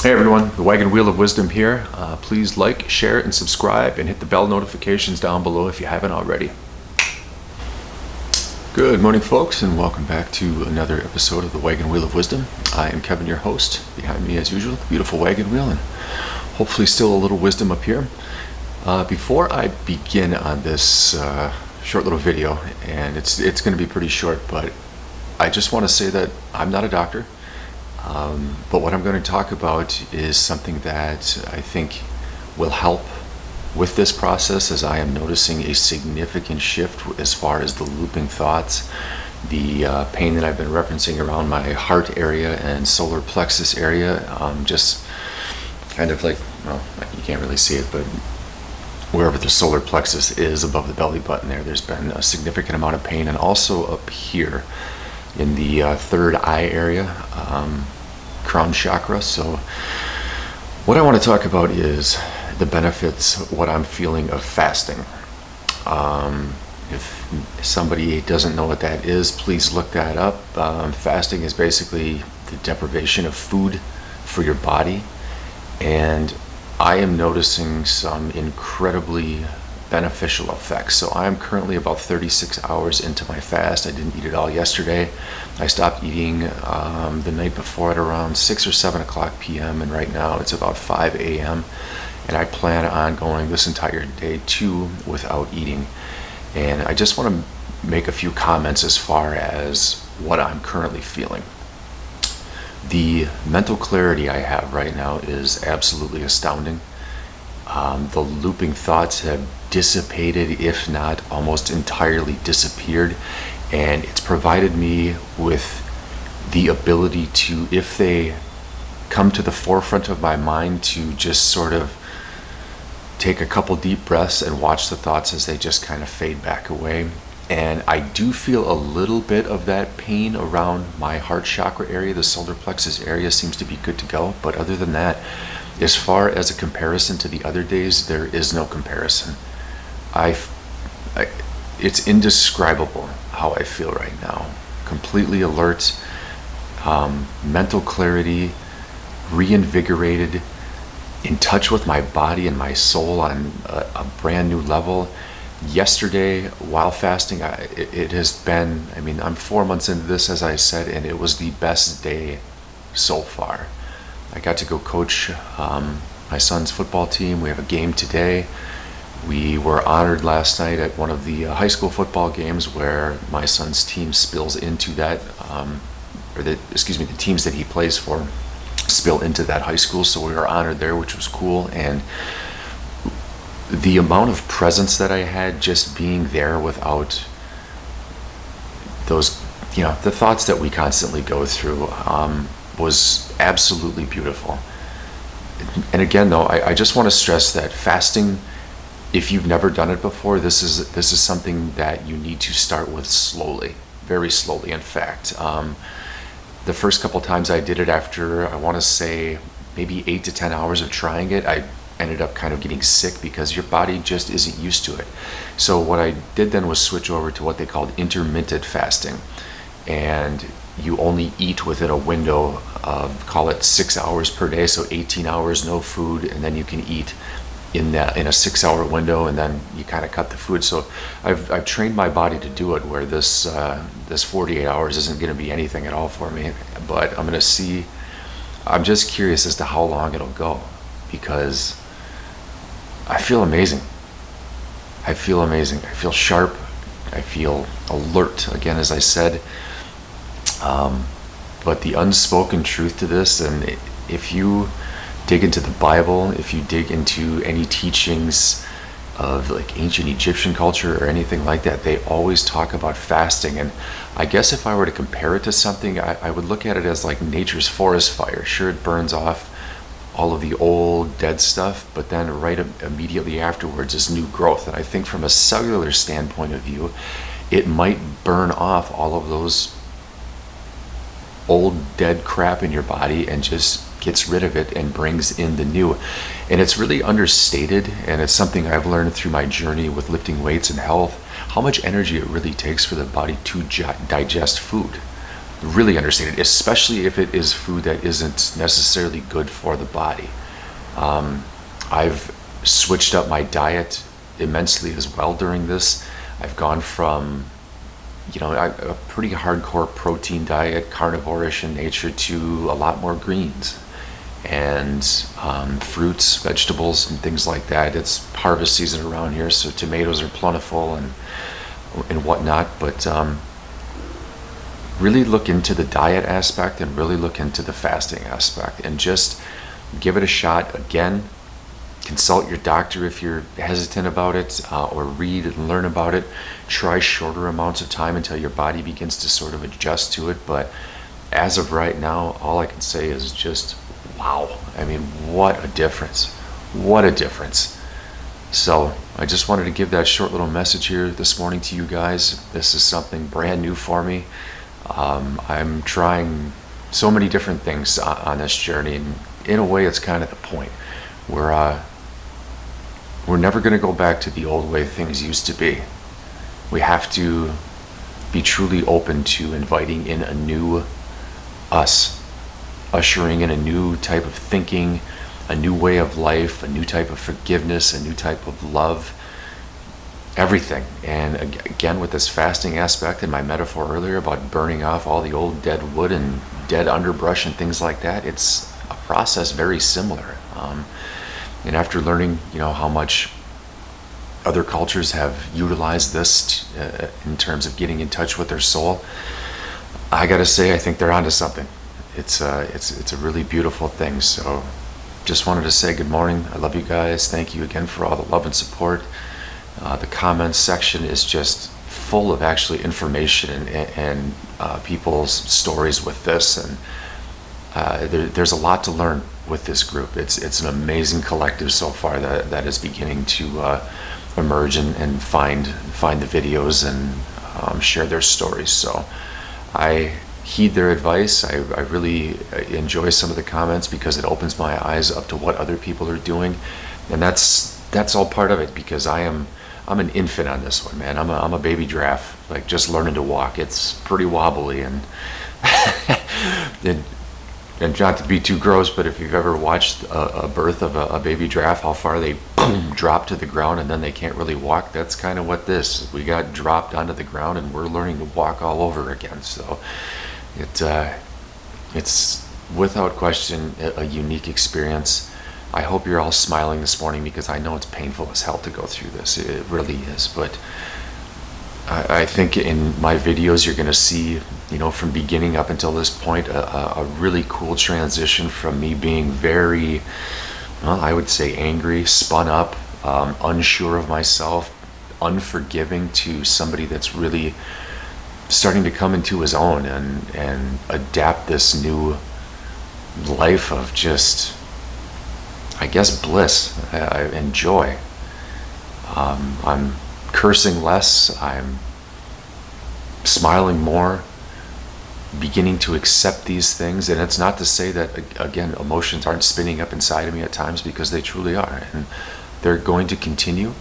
Hey everyone, the Wagon Wheel of Wisdom here. Please like, share, and subscribe, and hit the bell notifications down below if you haven't already. Good morning, folks, and welcome back to another episode of the Wagon Wheel of Wisdom. I am Kevin, your host. Behind me, as usual, the beautiful wagon wheel, and hopefully still a little wisdom up here. Before I begin on this short little video, and it's going to be pretty short, but I just want to say that I'm not a doctor. But what I'm going to talk about is something that I think will help with this process, as I am noticing a significant shift as far as the looping thoughts, the pain that I've been referencing around my heart area and solar plexus area, just kind of like, well, you can't really see it, but wherever the solar plexus is above the belly button there's been a significant amount of pain, and also up here in the third eye area, crown chakra. So what I want to talk about is the benefits, what I'm feeling of fasting. If somebody doesn't know what that is, please look that up. Fasting is basically the deprivation of food for your body, and I am noticing some incredibly beneficial effects. So I am currently about 36 hours into my fast. I didn't eat it all yesterday. I stopped eating the night before at around 6 or 7 o'clock p.m. and right now it's about 5 a.m. and I plan on going this entire day too without eating. And I just want to make a few comments as far as what I'm currently feeling. The mental clarity I have right now is absolutely astounding. The looping thoughts have dissipated, if not almost entirely disappeared, and it's provided me with the ability to, if they come to the forefront of my mind, to just sort of take a couple deep breaths and watch the thoughts as they just kind of fade back away. And I do feel a little bit of that pain around my heart chakra area. The solar plexus area seems to be good to go, but other than that, as far as a comparison to the other days, there is no comparison. It's indescribable how I feel right now. Completely alert, mental clarity, reinvigorated, in touch with my body and my soul on a brand new level. Yesterday, while fasting, it has been, I'm 4 months into this, as I said, and it was the best day so far. I got to go coach my son's football team. We have a game today. We were honored last night at one of the high school football games where my son's team spills into that, the teams that he plays for spill into that high school. So we were honored there, which was cool. And the amount of presence that I had just being there without those, the thoughts that we constantly go through, was absolutely beautiful. And again, though, I just want to stress that fasting, if you've never done it before, this is something that you need to start with slowly, very slowly. In fact, the first couple times I did it, after I want to say maybe 8 to 10 hours of trying it, I ended up kind of getting sick because your body just isn't used to it. So what I did then was switch over to what they called intermittent fasting, and you only eat within a window of, call it 6 hours per day, so 18 hours no food, and then you can eat in a 6-hour window, and then you kind of cut the food. So I've trained my body to do it, where this 48 hours isn't going to be anything at all for me. But I'm going to see. I'm just curious as to how long it'll go, because I feel amazing. I feel sharp. I feel alert, again, as I said. But the unspoken truth to this, and if you dig into the Bible, if you dig into any teachings of like ancient Egyptian culture or anything like that, they always talk about fasting. And I guess if I were to compare it to something, I would look at it as like nature's forest fire. Sure, it burns off all of the old dead stuff, but then right immediately afterwards is new growth. And I think from a cellular standpoint of view, it might burn off all of those old dead crap in your body and just gets rid of it and brings in the new. And it's really understated, and it's something I've learned through my journey with lifting weights and health, how much energy it really takes for the body to digest food. really understand it, especially if it is food that isn't necessarily good for the body. I've switched up my diet immensely as well during this. I've gone from, a pretty hardcore protein diet, carnivore-ish in nature, to a lot more greens and fruits, vegetables, and things like that. It's harvest season around here, so tomatoes are plentiful and whatnot. But really look into the diet aspect and really look into the fasting aspect and just give it a shot. Again, consult your doctor if you're hesitant about it, or read and learn about it. Try shorter amounts of time until your body begins to sort of adjust to it. But as of right now, all I can say is just wow. I mean, what a difference. What a difference. So I just wanted to give that short little message here this morning to you guys. This is something brand new for me. I'm trying so many different things on this journey, and in a way it's kind of the point. We're never going to go back to the old way things used to be. We have to be truly open to inviting in a new us, ushering in a new type of thinking, a new way of life, a new type of forgiveness, a new type of love, everything. And again, with this fasting aspect and my metaphor earlier about burning off all the old dead wood and dead underbrush and things like that, it's a process very similar. And after learning, how much other cultures have utilized this in terms of getting in touch with their soul, I gotta say, I think they're onto something. It's a really beautiful thing. So just wanted to say good morning. I love you guys. Thank you again for all the love and support. The comments section is just full of actually information and people's stories with this, and there's a lot to learn with this group. It's an amazing collective so far that is beginning to emerge and find the videos and share their stories. So I heed their advice. I really enjoy some of the comments because it opens my eyes up to what other people are doing, and that's all part of it, because I'm an infant on this one, man. I'm a baby giraffe, like just learning to walk. It's pretty wobbly, and and not to be too gross, but if you've ever watched a birth of a baby giraffe, how far they boom drop to the ground and then they can't really walk, that's kind of what we got dropped onto the ground and we're learning to walk all over again. So it's without question a unique experience. I hope you're all smiling this morning, because I know it's painful as hell to go through this. It really is. But I think in my videos you're going to see, from beginning up until this point, a really cool transition from me being very, well, I would say angry, spun up, unsure of myself, unforgiving, to somebody that's really starting to come into his own and adapt this new life of just, I guess, bliss and joy. I'm cursing less. I'm smiling more, beginning to accept these things. And it's not to say that, again, emotions aren't spinning up inside of me at times, because they truly are. And they're going to continue.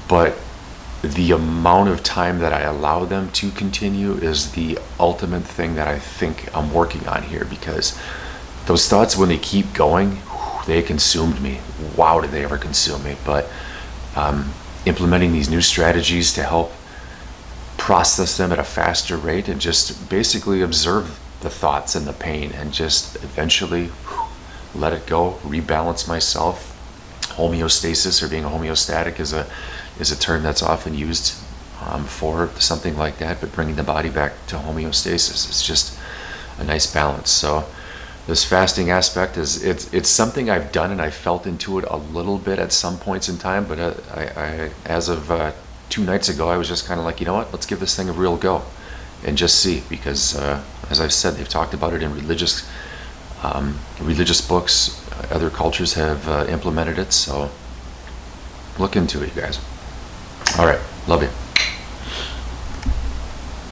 But the amount of time that I allow them to continue is the ultimate thing that I think I'm working on here, because those thoughts, when they keep going, they consumed me. Wow, did they ever consume me. But implementing these new strategies to help process them at a faster rate and just basically observe the thoughts and the pain and just eventually let it go, rebalance myself. Homeostasis, or being homeostatic, is a term that's often used for something like that, but bringing the body back to homeostasis is just a nice balance. So this fasting aspect it's something I've done, and I felt into it a little bit at some points in time, but I as of 2 nights ago, I was just kind of like, you know what, let's give this thing a real go and just see, because as I've said, they've talked about it in religious books. Other cultures have implemented it, so look into it, you guys. All right, love you.